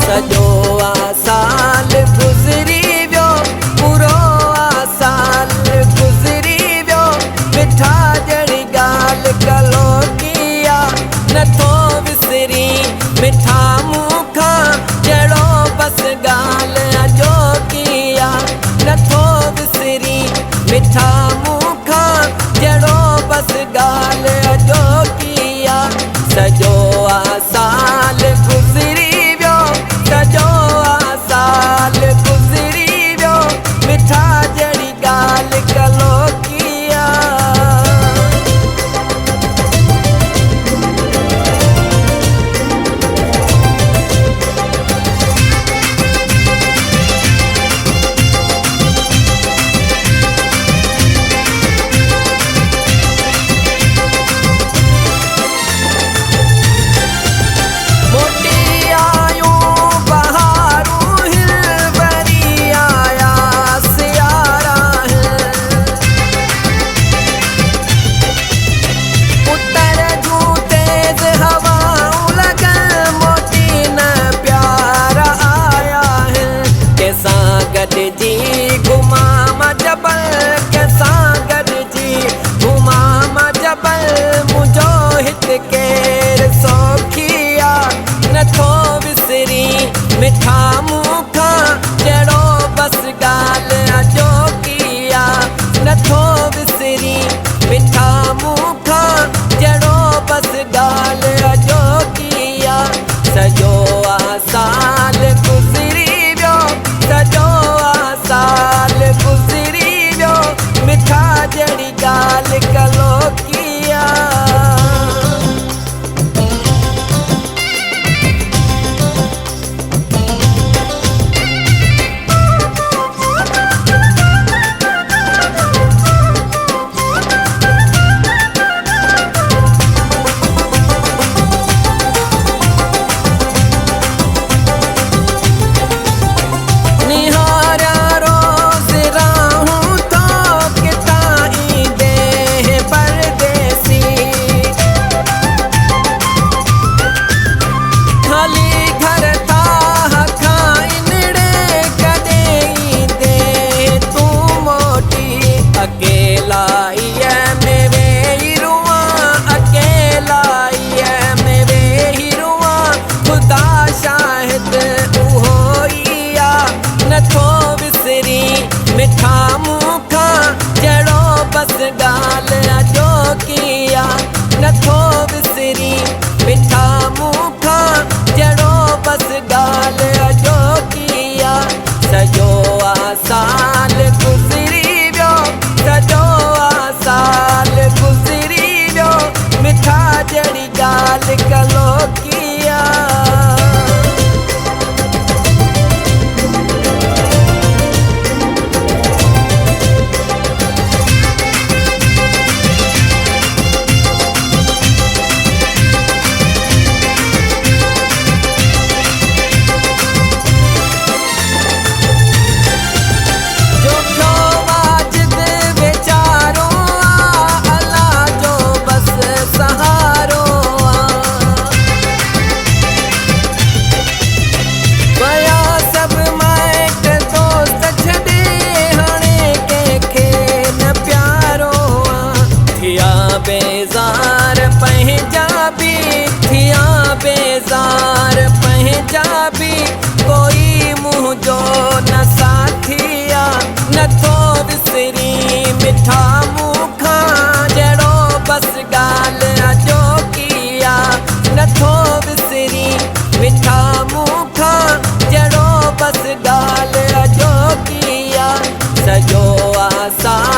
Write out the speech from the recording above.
सजो साल गुज़री वियो पूरो साल गुज़री वियो मिठा जहिड़ी ॻाल्हि कलो किया नथो विसरी मिठा मूंखां जहिड़ो बसि ॻाल्हि अजो किया नथो विसरी मिठा मूंखां जहिड़ो बसि ॻाल्हि अजो किया सजो साल गुज़री वियो सजो साल गुज़री वियो मिठा जहिड़ी ॻाल्हि कलो किया जी घुमामा जबल कंसां गॾिजी घुमामा जबल मुंहिंजो हिते केरु सौखिया नथो विसरी मिठा मूंखां जहिड़ो बसि ॻाल्हि अजो किया नथो विसरी मिठा मूंखां जहिड़ो बसि ॻाल्हि अजो किया सजो साल गुज़री वियो सजो साल गुज़री वियो मिठा जहिड़ी ॻाल्हि कलो किया मिठा मूंखां जहिड़ो बसि ॻाल्हि अजो किया नथो विसरी मिठा मूंखां जहिड़ो बसि ॻाल्हि अजो किया सजो साल गुज़री वियो सजो साल गुज़री वियो मिठा जहिड़ी ॻाल्हि कलो किया बेज़ार पंहिंजाबी थिया बेज़ार पंहिंजाबी कोई मुंहिंजो न साथिया नथो विसरी मिठा मूंखां जहिड़ो बसि ॻाल्हि अजो किया नथो विसरी मिठा मूंखां जहिड़ो बसि ॻाल्हि अजो किया सजो साल